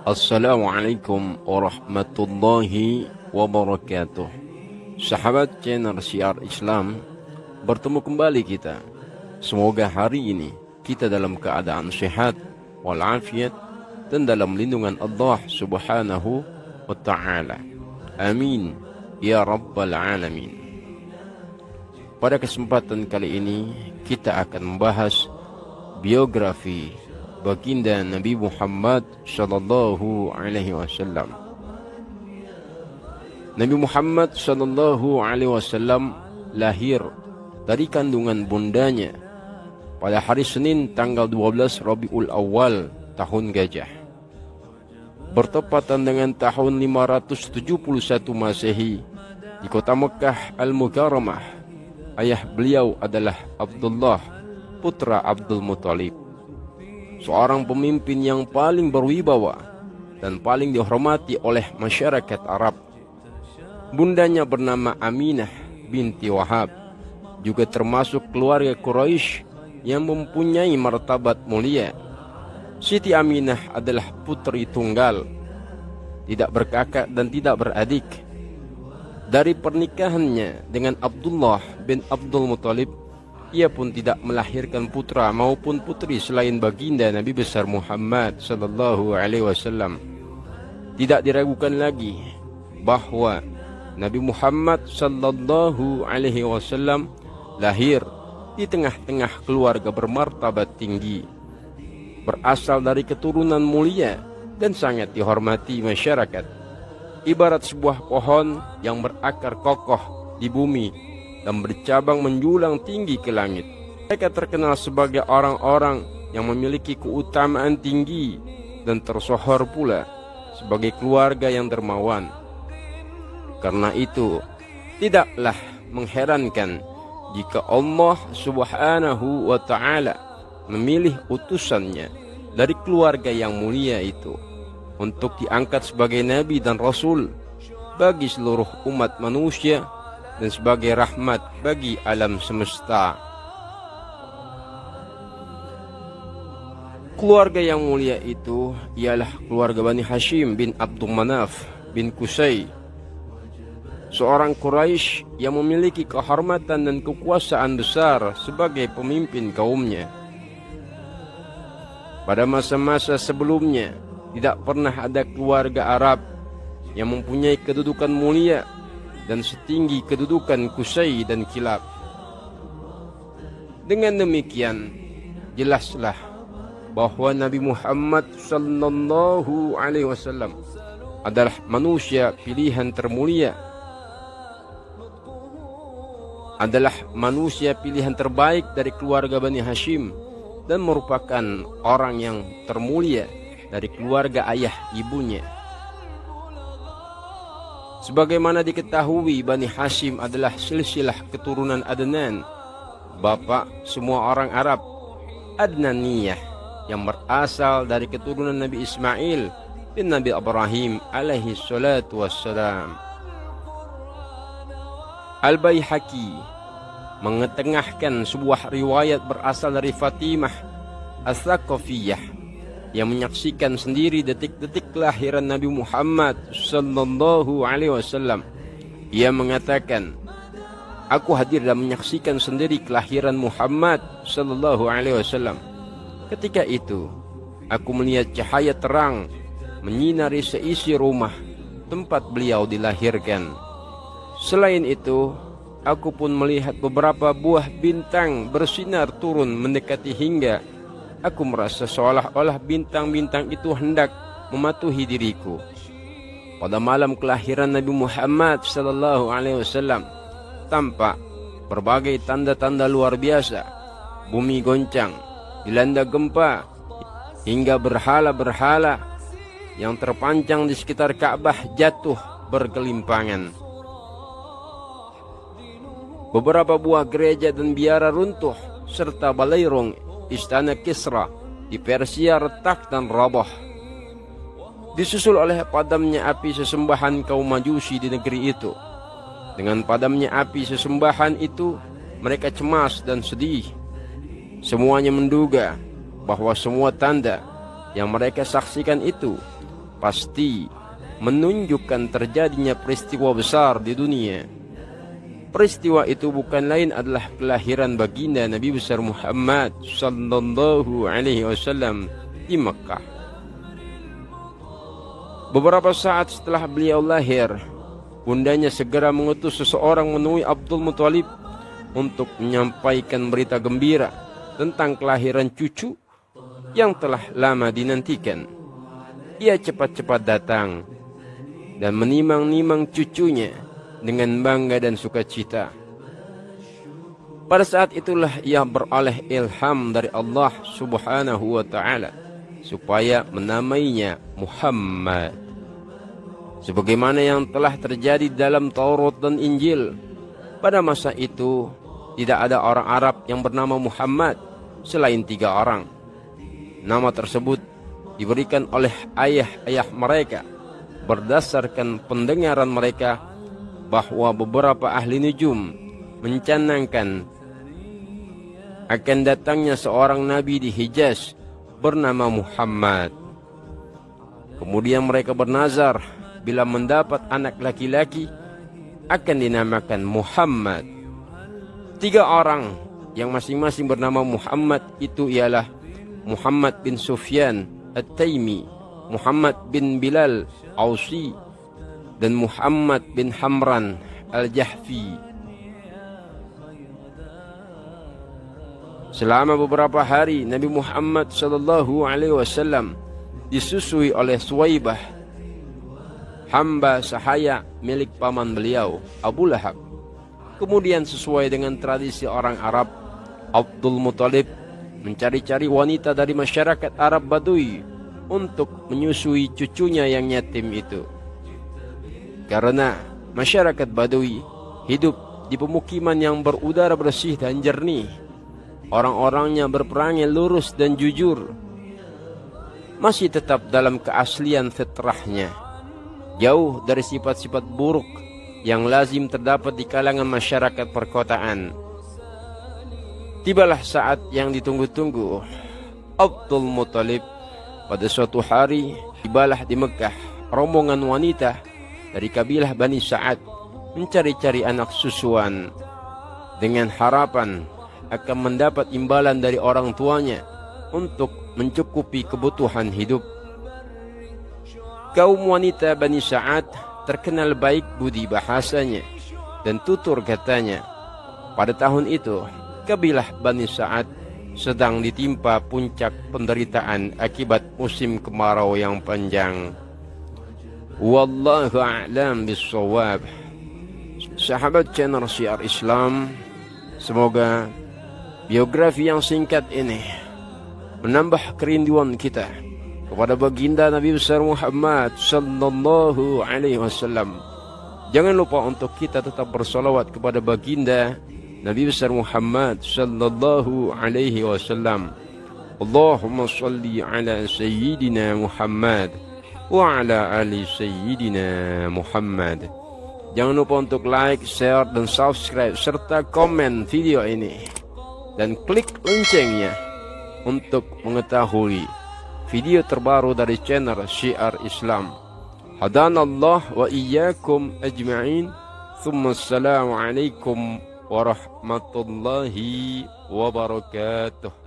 Assalamualaikum warahmatullahi wabarakatuh. Sahabat channel Syiar Islam, bertemu kembali kita. Semoga hari ini kita dalam keadaan sehat walafiat dan dalam lindungan Allah Subhanahu wa ta'ala. Amin ya rabbal alamin. Pada kesempatan kali ini kita akan membahas biografi baginda Nabi Muhammad sallallahu alaihi wasallam. Nabi Muhammad sallallahu alaihi wasallam lahir dari kandungan bundanya pada hari Senin tanggal 12 Rabiul Awal tahun Gajah, bertepatan dengan tahun 571 Masehi di kota Mekah Al-Mukarramah. Ayah beliau adalah Abdullah putra Abdul Muthalib, seorang pemimpin yang paling berwibawa dan paling dihormati oleh masyarakat Arab. Bundanya bernama Aminah binti Wahab, juga termasuk keluarga Quraisy yang mempunyai martabat mulia. Siti Aminah adalah putri tunggal, tidak berkakak dan tidak beradik. Dari pernikahannya dengan Abdullah bin Abdul Muthalib, ia pun tidak melahirkan putra maupun putri selain baginda Nabi besar Muhammad sallallahu alaihi wasallam. Tidak diragukan lagi bahwa Nabi Muhammad sallallahu alaihi wasallam lahir di tengah-tengah keluarga bermartabat tinggi, berasal dari keturunan mulia dan sangat dihormati masyarakat. Ibarat sebuah pohon yang berakar kokoh di bumi dan bercabang menjulang tinggi ke langit. Mereka terkenal sebagai orang-orang yang memiliki keutamaan tinggi dan tersohor pula sebagai keluarga yang dermawan. Karena itu, tidaklah mengherankan jika Allah Subhanahu wa ta'ala memilih utusannya dari keluarga yang mulia itu untuk diangkat sebagai nabi dan rasul bagi seluruh umat manusia dan sebagai rahmat bagi alam semesta. Keluarga yang mulia itu ialah keluarga Bani Hashim bin Abdul Manaf bin Qusay, seorang Quraisy yang memiliki kehormatan dan kekuasaan besar sebagai pemimpin kaumnya. Pada masa-masa sebelumnya, tidak pernah ada keluarga Arab yang mempunyai kedudukan mulia dan setinggi kedudukan Qusay dan Kilab. Dengan demikian, jelaslah bahwa Nabi Muhammad sallallahu alaihi wasallam adalah manusia pilihan termulia, adalah manusia pilihan terbaik dari keluarga Bani Hashim dan merupakan orang yang termulia dari keluarga ayah ibunya. Sebagaimana diketahui, Bani Hashim adalah silsilah keturunan Adnan, bapak semua orang Arab, Adnaniyah, yang berasal dari keturunan Nabi Ismail bin Nabi Ibrahim alaihi salatu wassalam. Al-Baihaqi mengetengahkan sebuah riwayat berasal dari Fatimah As-Saqafiyah yang menyaksikan sendiri detik-detik kelahiran Nabi Muhammad sallallahu alaihi wasallam. Ia mengatakan, "Aku hadir dan menyaksikan sendiri kelahiran Muhammad sallallahu alaihi wasallam. Ketika itu, aku melihat cahaya terang menyinari seisi rumah tempat beliau dilahirkan. Selain itu, aku pun melihat beberapa buah bintang bersinar turun mendekati hingga aku merasa seolah-olah bintang-bintang itu hendak mematuhi diriku. Pada malam kelahiran Nabi Muhammad sallallahu alaihi wasallam, tampak berbagai tanda-tanda luar biasa. Bumi goncang, dilanda gempa, hingga berhala-berhala yang terpancang di sekitar Ka'bah jatuh bergelimpangan. Beberapa buah gereja dan biara runtuh, serta balairung istana Kisra di Persia retak dan roboh. Disusul oleh padamnya api sesembahan kaum Majusi di negeri itu. Dengan padamnya api sesembahan itu, mereka cemas dan sedih. Semuanya menduga bahwa semua tanda yang mereka saksikan itu pasti menunjukkan terjadinya peristiwa besar di dunia. Peristiwa itu bukan lain adalah kelahiran baginda Nabi besar Muhammad sallallahu alaihi wasallam di Mekah. Beberapa saat setelah beliau lahir, bundanya segera mengutus seseorang menemui Abdul Muthalib untuk menyampaikan berita gembira tentang kelahiran cucu yang telah lama dinantikan. Ia cepat-cepat datang dan menimang-nimang cucunya dengan bangga dan sukacita. Pada saat itulah ia beroleh ilham dari Allah Subhanahu wa taala supaya menamainya Muhammad, sebagaimana yang telah terjadi dalam Taurat dan Injil. Pada masa itu tidak ada orang Arab yang bernama Muhammad selain 3 orang. Nama tersebut diberikan oleh ayah-ayah mereka berdasarkan pendengaran mereka bahwa beberapa ahli nujum mencanangkan akan datangnya seorang nabi di Hijaz bernama Muhammad. Kemudian mereka bernazar bila mendapat anak laki-laki akan dinamakan Muhammad. 3 orang yang masing-masing bernama Muhammad itu ialah Muhammad bin Sufyan At-Taimi, Muhammad bin Bilal Ausi, dan Muhammad bin Hamran Al-Jahfi. Selama beberapa hari Nabi Muhammad sallallahu alaihi wasallam disusui oleh Suwaibah, hamba sahaya milik paman beliau Abu Lahab. Kemudian sesuai dengan tradisi orang Arab, Abdul Muthalib mencari-cari wanita dari masyarakat Arab Badui untuk menyusui cucunya yang yatim itu. Karena masyarakat Badui hidup di pemukiman yang berudara bersih dan jernih, orang-orangnya berperangai lurus dan jujur, masih tetap dalam keaslian fitrahnya, jauh dari sifat-sifat buruk yang lazim terdapat di kalangan masyarakat perkotaan. Tibalah saat yang ditunggu-tunggu. Abdul Muthalib pada suatu hari tibalah di Mekah rombongan wanita dari kabilah Bani Sa'ad mencari-cari anak susuan dengan harapan akan mendapat imbalan dari orang tuanya untuk mencukupi kebutuhan hidup. Kaum wanita Bani Sa'ad terkenal baik budi bahasanya dan tutur katanya. Pada tahun itu kabilah Bani Sa'ad sedang ditimpa puncak penderitaan akibat musim kemarau yang panjang. Wallahu a'lam bissawab. Sahabat channel Syiar Islam, semoga biografi yang singkat ini menambah kerinduan kita kepada baginda Nabi besar Muhammad sallallahu alaihi wasallam. Jangan lupa untuk kita tetap bersolawat kepada baginda Nabi besar Muhammad sallallahu alaihi wasallam. Allahumma salli ala sayyidina Muhammad wa ala ali sayyidina Muhammad. Jangan lupa untuk like, share, dan subscribe serta komen video ini dan klik loncengnya untuk mengetahui video terbaru dari channel Syiar Islam. Hadanallah wa iyyakum ajma'in. Thumma assalamu alaikum warahmatullahi wabarakatuh.